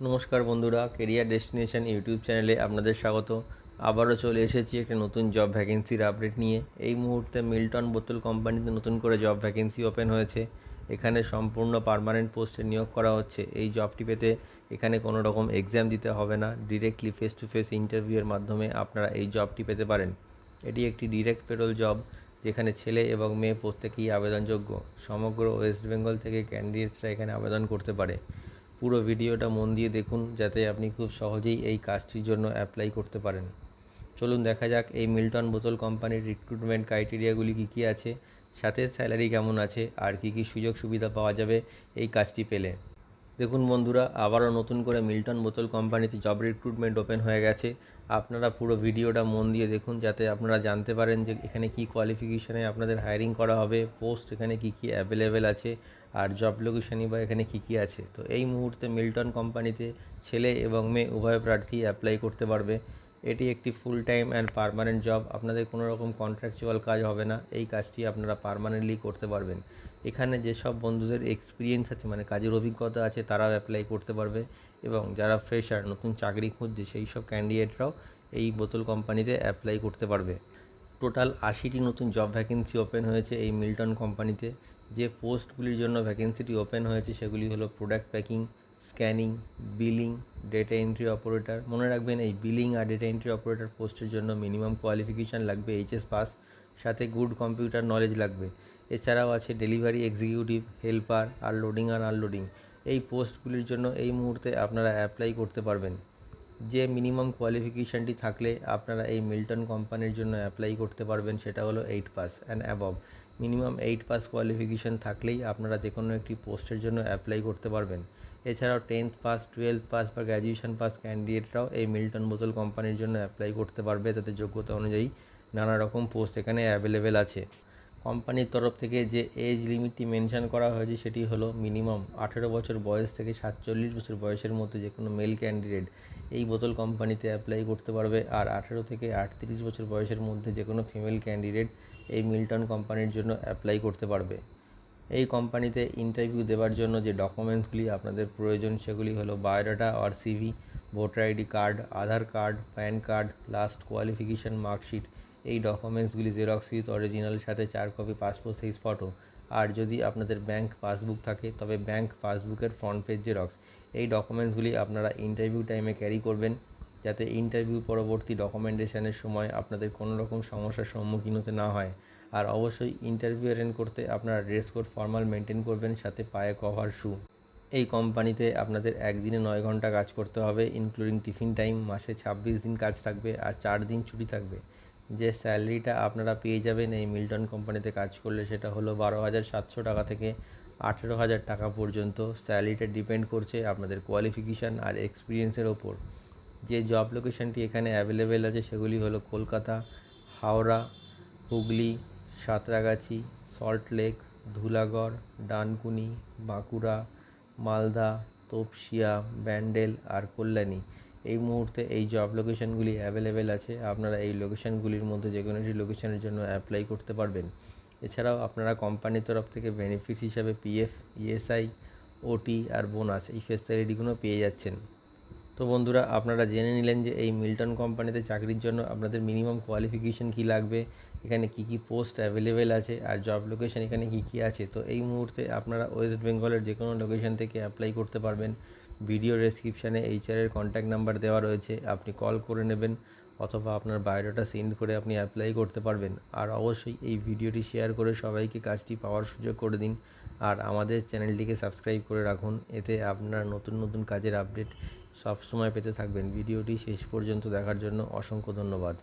নমস্কার বন্ধুরা, career destination YouTube চ্যানেলে আপনাদের স্বাগত। আবারও চলে এসেছি একটা নতুন জব ভ্যাকেন্সির আপডেট নিয়ে। এই মুহূর্তে মিল্টন বোতল কোম্পানিতে নতুন করে জব ভ্যাকেন্সি ওপেন হয়েছে। এখানে সম্পূর্ণ পার্মানেন্ট পোস্টে নিয়োগ করা হচ্ছে। এই জবটি পেতে এখানে কোনো রকম এক্সাম দিতে হবে না, ডিরেক্টলি ফেস টু ফেস ইন্টারভিউয়ের মাধ্যমে আপনারা এই জবটি পেতে পারেন। এটি একটি ডিরেক্ট পেরোল জব, যেখানে ছেলে এবং মেয়ে প্রত্যেকেই আবেদনযোগ্য। সমগ্র ওয়েস্ট বেঙ্গল থেকে ক্যান্ডিডেটসরা এখানে আবেদন করতে পারে। পুরো ভিডিওটা মন দিয়ে দেখুন, যাতে আপনি খুব সহজেই এই কাজটির জন্য অ্যাপ্লাই করতে পারেন। চলুন দেখা যাক এই মিল্টন বোতল কোম্পানির রিক্রুটমেন্ট ক্রাইটেরিয়াগুলি কী কী আছে, সাথে স্যালারি কেমন আছে, আর কী কী সুযোগ সুবিধা পাওয়া যাবে এই কাজটি পেলে। দেখুন বন্ধুরা, আবারও নতুন করে মিল্টন বোতল কোম্পানিতে জব রিক্রুটমেন্ট ওপেন হয়ে গেছে। আপনারা পুরো ভিডিওটা মন দিয়ে দেখুন, যাতে আপনারা জানতে পারেন যে এখানে কী কোয়ালিফিকেশানে আপনাদের হায়ারিং করা হবে, পোস্ট এখানে কী কী অ্যাভেলেবেল আছে, আর জব লোকেশনই বা এখানে কী কী আছে। তো এই মুহূর্তে মিল্টন কোম্পানিতে ছেলে এবং মেয়ে উভয় প্রার্থী অ্যাপ্লাই করতে পারবে। এটি একটি full time and permanent job. আপনাদের কোনো রকম কন্ট্রাকচুয়াল কাজ হবে না, এই কাজটি আপনারা পার্মানেন্টলি করতে পারবেন। এখানে যেসব বন্ধুদের এক্সপিরিয়েন্স আছে, মানে কাজের অভিজ্ঞতা আছে, তারাও অ্যাপ্লাই করতে পারবে, এবং যারা ফ্রেশার, নতুন চাকরি খুঁজছে, সেই সব ক্যান্ডিডেটরাও এই বোতল কোম্পানিতে অ্যাপ্লাই করতে পারবে। টোটাল 80টি নতুন জব ভ্যাকেন্সি ওপেন হয়েছে এই মিল্টন কোম্পানিতে। যে পোস্টগুলির জন্য ভ্যাকেন্সিটি ওপেন হয়েছে সেগুলি হলো product packing, scanning, billing, data entry operator. মনে রাখবেন, এই বিলিং আর ডেটা এন্ট্রি অপারেটর পোস্টের জন্য মিনিমাম কোয়ালিফিকেশান লাগবে এইচএস পাস, সাথে গুড কম্পিউটার নলেজ লাগবে। এছাড়াও আছে ডেলিভারি এক্সিকিউটিভ, হেল্পার আর লোডিং আর আনলোডিং। এই পোস্টগুলির জন্য এই মুহূর্তে আপনারা অ্যাপ্লাই করতে পারবেন। যে মিনিমাম কোয়ালিফিকেশানটি থাকলে আপনারা এই মিল্টন কোম্পানির জন্য অ্যাপ্লাই করতে পারবেন, সেটা হলো 8 pass and above. Minimum 8 pass qualification থাকলেই আপনারা যে কোনো একটি পোস্টের জন্য অ্যাপ্লাই করতে পারবেন। এছাড়াও 10th পাস, 12th পাস বা গ্র্যাজুয়েশন পাস ক্যান্ডিডেটরাও এই মিল্টন বোতল কোম্পানির জন্য অ্যাপ্লাই করতে পারবে। তাদের যোগ্যতা অনুযায়ী নানা রকম পোস্ট এখানে অ্যাভেলেবেল আছে। কোম্পানির তরফ থেকে যে এজ লিমিটটি মেনশন করা হয়েছে সেটি হলো মিনিমাম 18 বছর বয়স থেকে 47 বছর বয়সের মধ্যে যে কোনো মেল ক্যান্ডিডেট এই বোতল কোম্পানিতে অ্যাপ্লাই করতে পারবে, আর 18 থেকে 38 বছর বয়সের মধ্যে যে কোনো ফিমেল ক্যান্ডিডেট এই মিল্টন কোম্পানির জন্য অ্যাপ্লাই করতে পারবে। এই কোম্পানিতে ইন্টারভিউ দেওয়ার জন্য যে ডকুমেন্টসগুলি আপনাদের প্রয়োজন সেগুলি হলো বায়োডাটা আর CV, voter ID card, Aadhaar card, PAN card, last qualification marksheet. এই ডকুমেন্টসগুলি জেরক্স উইথ অরিজিনাল, সাথে 4 কপি পাসপোর্ট সাইজ ফটো। আর যদি আপনাদের ব্যাংক পাসবুক থাকে তবে ব্যাংক পাসবুকের ফ্রন্ট পেজ জেরক্স। এই ডকুমেন্টসগুলি আপনারা ইন্টারভিউ টাইমে ক্যারি করবেন, যাতে ইন্টারভিউ পরবর্তী ডকুমেন্টেশনের সময় আপনাদের কোনো রকম সমস্যার সম্মুখীন হতে না হয়। আর অবশ্যই ইন্টারভিউ অ্যাটেন্ড করতে আপনারা ড্রেস কোড ফর্মাল মেনটেন করবেন, সাথে পায়ে কভার শু। এই কোম্পানিতে আপনাদের একদিনে 9 ঘন্টা কাজ করতে হবে, ইনক্লুডিং টিফিন টাইম। মাসে 26 দিন কাজ থাকবে আর 4 দিন ছুটি থাকবে। যে স্যালারিটা আপনারা পেয়ে যাবেন এই মিল্টন কোম্পানিতে কাজ করলে সেটা হলো 12,700 টাকা থেকে 18,000 টাকা পর্যন্ত। স্যালারিটা ডিপেন্ড করছে আপনাদের কোয়ালিফিকেশান আর এক্সপিরিয়েন্সের ওপর। যে জব লোকেশানটি এখানে অ্যাভেলেবেল আছে সেগুলি হলো কলকাতা, হাওড়া, হুগলি, সাঁতরাগাছি, সল্টলেক, ধুলাগড়, ডানকুনি, বাঁকুড়া, মালদা, তপসিয়া, ব্যান্ডেল আর কল্যাণী। এই মুহূর্তে এই জব লোকেশানগুলি অ্যাভেলেবেল আছে। আপনারা এই লোকেশানগুলির মধ্যে যে কোনো একটি লোকেশানের জন্য অ্যাপ্লাই করতে পারবেন। এছাড়াও আপনারা কোম্পানির তরফ থেকে বেনিফিট হিসাবে পিএফ, ইএসআই, ওটি আর বোনাস এই ফেসিলিটিগুলো পেয়ে যাচ্ছেন। তো বন্ধুরা, আপনারা জেনে নিলেন যে এই মিল্টন কোম্পানিতে চাকরির জন্য আপনাদের মিনিমাম কোয়ালিফিকেশান কী লাগবে, এখানে কী কী পোস্ট অ্যাভেলেবেল আছে, আর জব লোকেশান এখানে কী কী আছে। তো এই মুহূর্তে আপনারা ওয়েস্ট বেঙ্গলের যে কোনো লোকেশান থেকে অ্যাপ্লাই করতে পারবেন। ভিডিও ডেসক্রিপশানে এইচআরের কন্ট্যাক্ট নাম্বার দেওয়া রয়েছে, আপনি কল করে নেবেন, অথবা আপনার বায়োডাটা সেন্ড করে আপনি অ্যাপ্লাই করতে পারবেন। আর অবশ্যই এই ভিডিওটি শেয়ার করে সবাইকে কাজটি পাওয়ার সুযোগ করে দিন। আর আমাদের চ্যানেলটিকে সাবস্ক্রাইব করে রাখুন, এতে আপনার নতুন নতুন কাজের আপডেট সব সময় পেতে থাকবেন। ভিডিওটি শেষ পর্যন্ত দেখার জন্য অসংখ্য ধন্যবাদ।